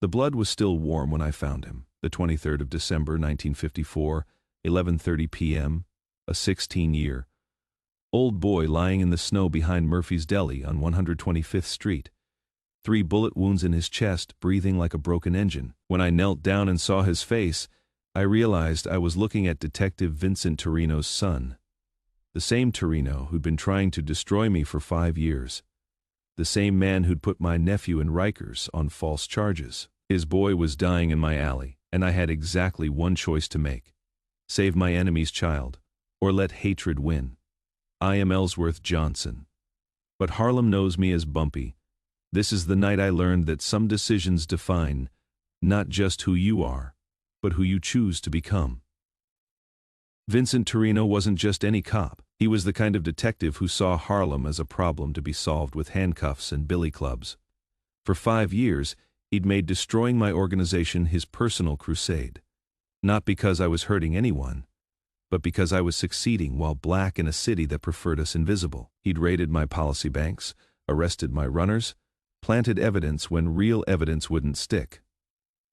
The blood was still warm when I found him, the 23rd of December, 1954, 11:30 p.m., a 16-year-old boy lying in the snow behind Murphy's Deli on 125th Street. 3 bullet wounds in his chest, breathing like a broken engine. When I knelt down and saw his face, I realized I was looking at Detective Vincent Torrino's son. The same Torrino who'd been trying to destroy me for 5 years. The same man who'd put my nephew in Rikers on false charges. His boy was dying in my alley, and I had exactly one choice to make. Save my enemy's child, or let hatred win. I am Ellsworth Johnson. But Harlem knows me as Bumpy. This is the night I learned that some decisions define not just who you are, but who you choose to become. Vincent Torrino wasn't just any cop. He was the kind of detective who saw Harlem as a problem to be solved with handcuffs and billy clubs. For 5 years, he'd made destroying my organization his personal crusade. Not because I was hurting anyone, but because I was succeeding while black in a city that preferred us invisible. He'd raided my policy banks, arrested my runners, planted evidence when real evidence wouldn't stick.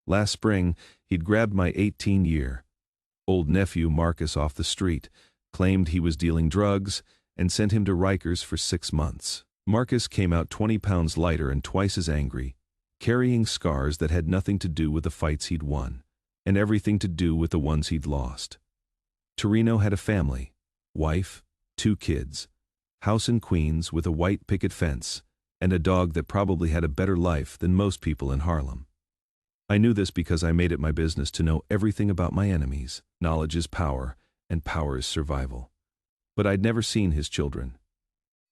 Last spring, he'd grabbed my 18-year-old nephew Marcus off the street, claimed he was dealing drugs, and sent him to Rikers for 6 months. Marcus came out 20 pounds lighter and twice as angry, carrying scars that had nothing to do with the fights he'd won, and everything to do with the ones he'd lost. Torrino had a family, wife, 2 kids, house in Queens with a white picket fence, and a dog that probably had a better life than most people in Harlem. I knew this because I made it my business to know everything about my enemies. Knowledge is power, and power is survival. But I'd never seen his children.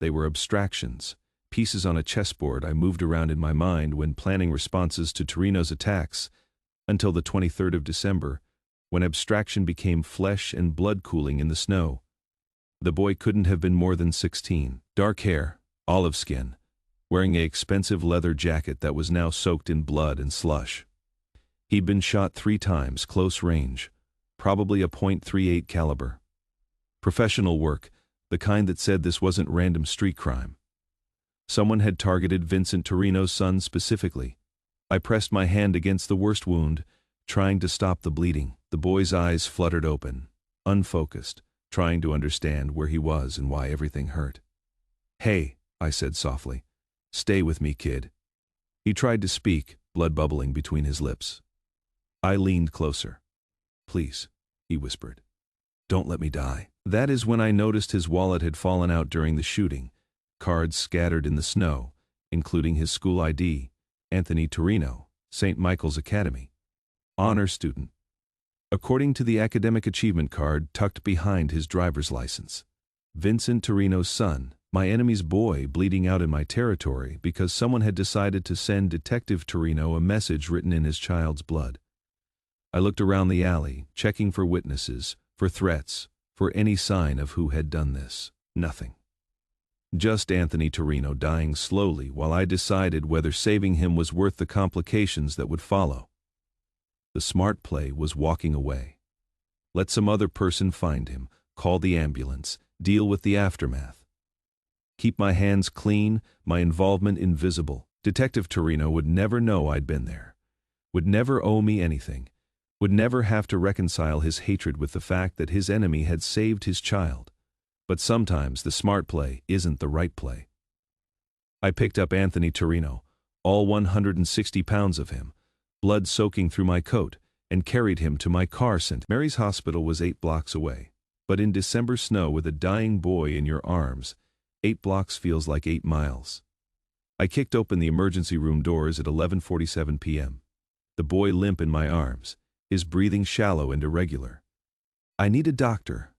They were abstractions, pieces on a chessboard I moved around in my mind when planning responses to Torrino's attacks, until the 23rd of December, when abstraction became flesh and blood cooling in the snow. The boy couldn't have been more than 16. Dark hair, olive skin, wearing an expensive leather jacket that was now soaked in blood and slush. He'd been shot 3 times, close range, probably a .38 caliber. Professional work, the kind that said this wasn't random street crime. Someone had targeted Vincent Torrino's son specifically. I pressed my hand against the worst wound, trying to stop the bleeding. The boy's eyes fluttered open, unfocused, trying to understand where he was and why everything hurt. "Hey," I said softly. "Stay with me, kid." He tried to speak, blood bubbling between his lips. I leaned closer. "Please," he whispered. "Don't let me die." That is when I noticed his wallet had fallen out during the shooting, cards scattered in the snow, including his school ID, Anthony Torrino, St. Michael's Academy. Honor student. According to the academic achievement card tucked behind his driver's license. Vincent Torrino's son, my enemy's boy, bleeding out in my territory because someone had decided to send Detective Torrino a message written in his child's blood. I looked around the alley, checking for witnesses, for threats, for any sign of who had done this. Nothing. Just Anthony Torrino dying slowly while I decided whether saving him was worth the complications that would follow. The smart play was walking away. Let some other person find him, call the ambulance, deal with the aftermath. Keep my hands clean, my involvement invisible. Detective Torrino would never know I'd been there. Would never owe me anything. Would never have to reconcile his hatred with the fact that his enemy had saved his child. But sometimes the smart play isn't the right play. I picked up Anthony Torrino, all 160 pounds of him, blood soaking through my coat, and carried him to my car. St. Mary's Hospital was 8 blocks away. But in December snow with a dying boy in your arms, 8 blocks feels like 8 miles. I kicked open the emergency room doors at 11:47 p.m. The boy limp in my arms, his breathing shallow and irregular. "I need a doctor,"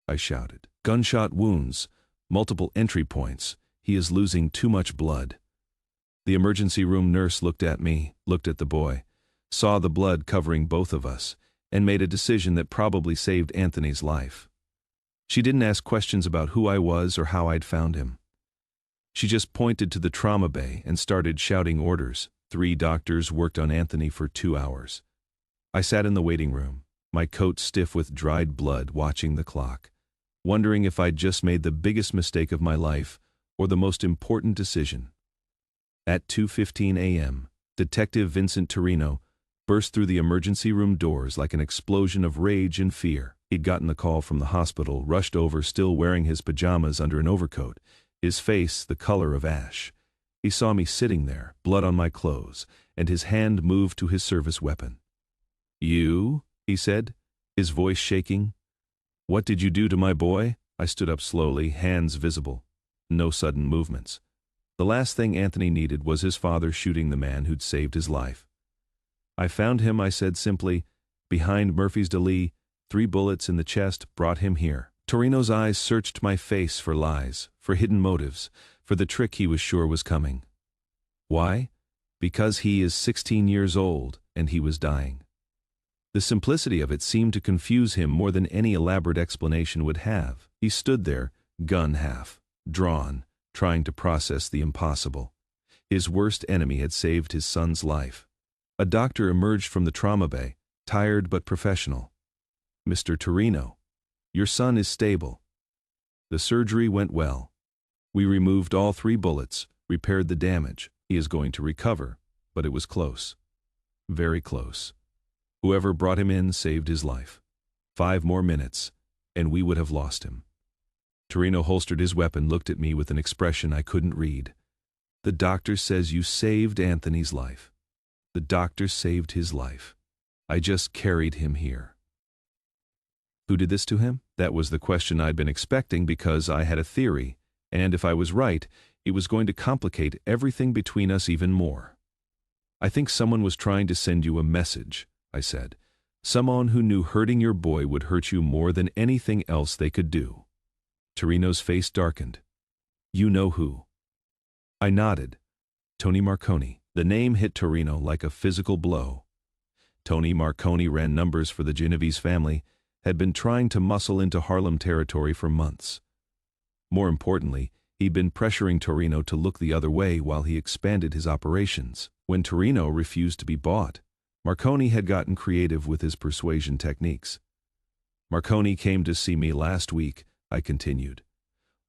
I shouted. "Gunshot wounds, multiple entry points. He is losing too much blood." The emergency room nurse looked at me, looked at the boy, saw the blood covering both of us, and made a decision that probably saved Anthony's life. She didn't ask questions about who I was or how I'd found him. She just pointed to the trauma bay and started shouting orders. 3 doctors worked on Anthony for 2 hours. I sat in the waiting room, my coat stiff with dried blood, watching the clock, wondering if I'd just made the biggest mistake of my life or the most important decision. At 2:15 a.m., Detective Vincent Torrino burst through the emergency room doors like an explosion of rage and fear. He'd gotten the call from the hospital, rushed over still wearing his pajamas under an overcoat, his face the color of ash. He saw me sitting there, blood on my clothes, and his hand moved to his service weapon. "You?" he said, his voice shaking. "What did you do to my boy?" I stood up slowly, hands visible. No sudden movements. The last thing Anthony needed was his father shooting the man who'd saved his life. "I found him," I said simply, "behind Murphy's Deli, 3 bullets in the chest brought him here." Torrino's eyes searched my face for lies, for hidden motives, for the trick he was sure was coming. Why? Because he is 16 years old, and he was dying. The simplicity of it seemed to confuse him more than any elaborate explanation would have. He stood there, gun half drawn, trying to process the impossible. His worst enemy had saved his son's life. A doctor emerged from the trauma bay, tired but professional. "Mr. Torrino, your son is stable." The surgery went well. We removed all 3 bullets, repaired the damage. He is going to recover, but it was close. Very close. Whoever brought him in saved his life. 5 more minutes, and we would have lost him. Torrino holstered his weapon, looked at me with an expression I couldn't read. "The doctor says you saved Anthony's life." The doctor saved his life. I just carried him here. Who did this to him? That was the question I'd been expecting because I had a theory, and if I was right, it was going to complicate everything between us even more. "I think someone was trying to send you a message," I said. "Someone who knew hurting your boy would hurt you more than anything else they could do." Torrino's face darkened. "You know who?" I nodded. "Tony Marconi." The name hit Torrino like a physical blow. Tony Marconi ran numbers for the Genovese family, had been trying to muscle into Harlem territory for months. More importantly, he'd been pressuring Torrino to look the other way while he expanded his operations. When Torrino refused to be bought, Marconi had gotten creative with his persuasion techniques. "Marconi came to see me last week," I continued.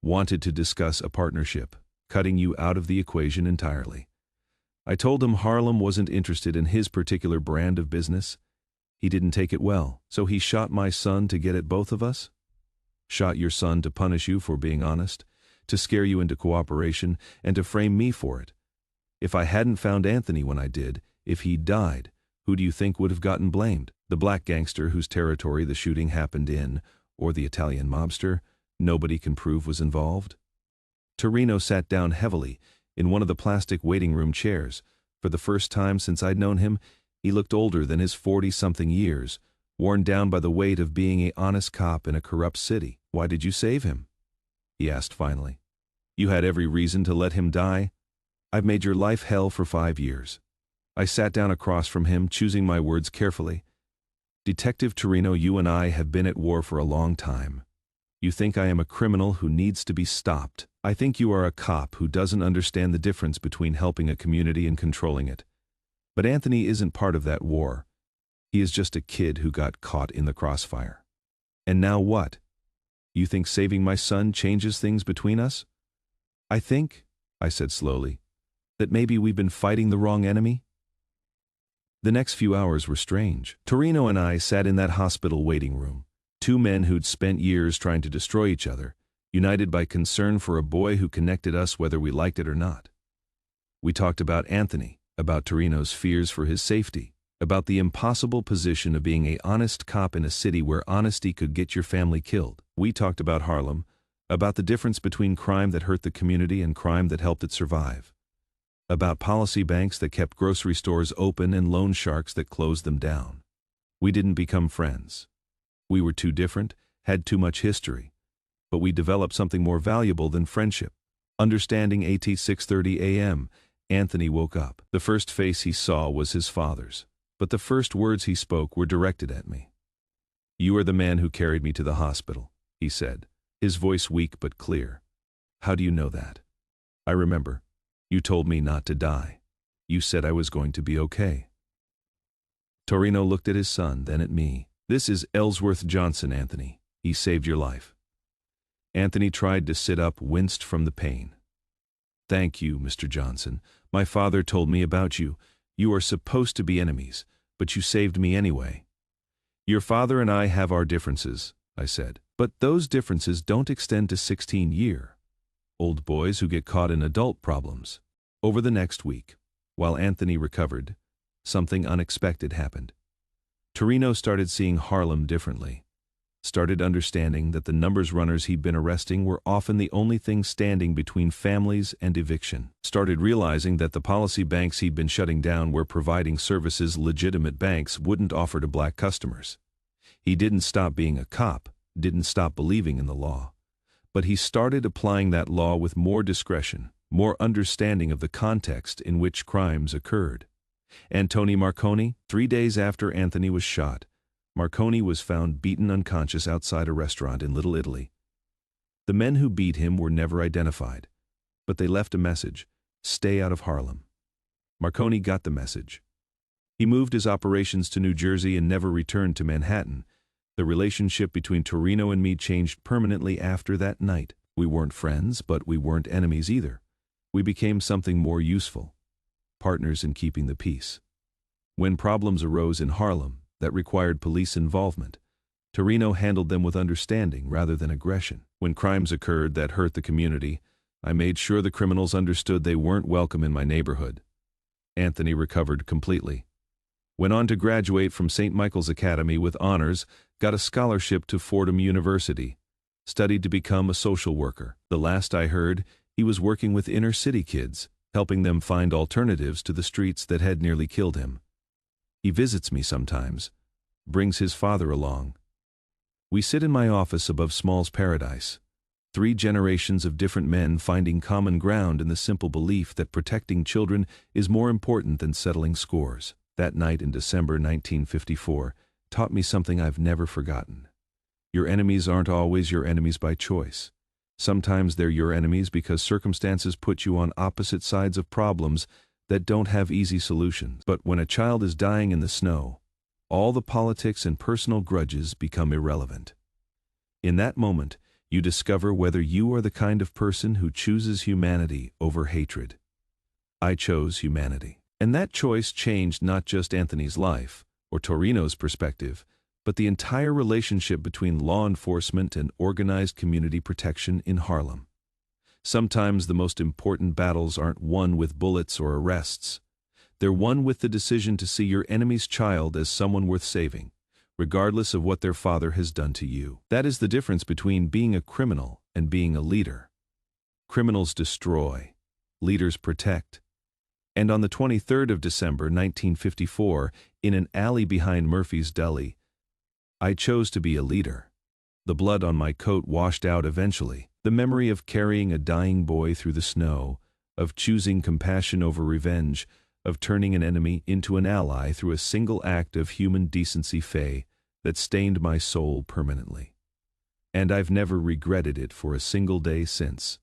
"Wanted to discuss a partnership, cutting you out of the equation entirely. I told him Harlem wasn't interested in his particular brand of business. He didn't take it well, so he shot my son to get at both of us? Shot your son to punish you for being honest, to scare you into cooperation, and to frame me for it. If I hadn't found Anthony when I did, if he'd died, who do you think would have gotten blamed? The black gangster whose territory the shooting happened in, or the Italian mobster nobody can prove was involved?" Torrino sat down heavily in one of the plastic waiting room chairs. For the first time since I'd known him, he looked older than his 40-something years, worn down by the weight of being an honest cop in a corrupt city. "Why did you save him?" he asked finally. "You had every reason to let him die. I've made your life hell for 5 years." I sat down across from him, choosing my words carefully. "Detective Torrino, you and I have been at war for a long time. You think I am a criminal who needs to be stopped. I think you are a cop who doesn't understand the difference between helping a community and controlling it. But Anthony isn't part of that war. He is just a kid who got caught in the crossfire. And now what? You think saving my son changes things between us?" "I think," I said slowly, "that maybe we've been fighting the wrong enemy." The next few hours were strange. Torrino and I sat in that hospital waiting room, 2 men who'd spent years trying to destroy each other, united by concern for a boy who connected us whether we liked it or not. We talked about Anthony, about Torrino's fears for his safety, about the impossible position of being an honest cop in a city where honesty could get your family killed. We talked about Harlem, about the difference between crime that hurt the community and crime that helped it survive, about policy banks that kept grocery stores open and loan sharks that closed them down. We didn't become friends. We were too different, had too much history, but we developed something more valuable than friendship. Understanding. At 6:30 a.m., Anthony woke up. The first face he saw was his father's, but the first words he spoke were directed at me. "You are the man who carried me to the hospital," he said, his voice weak but clear. "How do you know that?" "I remember. You told me not to die. You said I was going to be okay." Torrino looked at his son, then at me. "This is Ellsworth Johnson, Anthony. He saved your life." Anthony tried to sit up, winced from the pain. "Thank you, Mr. Johnson. My father told me about you. You are supposed to be enemies, but you saved me anyway. Your father and I have our differences, I said, but those differences don't extend to 16-year-old boys who get caught in adult problems. Over the next week, while Anthony recovered, something unexpected happened. Torrino started seeing Harlem differently, started understanding that the numbers runners he'd been arresting were often the only thing standing between families and eviction, started realizing that the policy banks he'd been shutting down were providing services legitimate banks wouldn't offer to black customers. He didn't stop being a cop, didn't stop believing in the law, but he started applying that law with more discretion, more understanding of the context in which crimes occurred. Antoni Marconi, 3 days after Anthony was shot, Marconi was found beaten unconscious outside a restaurant in Little Italy. The men who beat him were never identified, but they left a message: stay out of Harlem. Marconi got the message. He moved his operations to New Jersey and never returned to Manhattan. The relationship between Torrino and me changed permanently after that night. We weren't friends, but we weren't enemies either. We became something more useful, partners in keeping the peace. When problems arose in Harlem that required police involvement, Torrino handled them with understanding rather than aggression. When crimes occurred that hurt the community, I made sure the criminals understood they weren't welcome in my neighborhood. Anthony recovered completely. Went on to graduate from St. Michael's Academy with honors, got a scholarship to Fordham University, studied to become a social worker. The last I heard, he was working with inner-city kids, helping them find alternatives to the streets that had nearly killed him. He visits me sometimes, brings his father along. We sit in my office above Small's Paradise, 3 generations of different men finding common ground in the simple belief that protecting children is more important than settling scores. That night in December 1954 taught me something I've never forgotten. Your enemies aren't always your enemies by choice. Sometimes they're your enemies because circumstances put you on opposite sides of problems that don't have easy solutions. But when a child is dying in the snow, all the politics and personal grudges become irrelevant. In that moment, you discover whether you are the kind of person who chooses humanity over hatred. I chose humanity. And that choice changed not just Anthony's life, or Torrino's perspective, but the entire relationship between law enforcement and organized community protection in Harlem. Sometimes the most important battles aren't won with bullets or arrests. They're won with the decision to see your enemy's child as someone worth saving, regardless of what their father has done to you. That is the difference between being a criminal and being a leader. Criminals destroy, leaders protect. And on the 23rd of December 1954, in an alley behind Murphy's Deli, I chose to be a leader. The blood on my coat washed out eventually. The memory of carrying a dying boy through the snow, of choosing compassion over revenge, of turning an enemy into an ally through a single act of human decency that stained my soul permanently. And I've never regretted it for a single day since.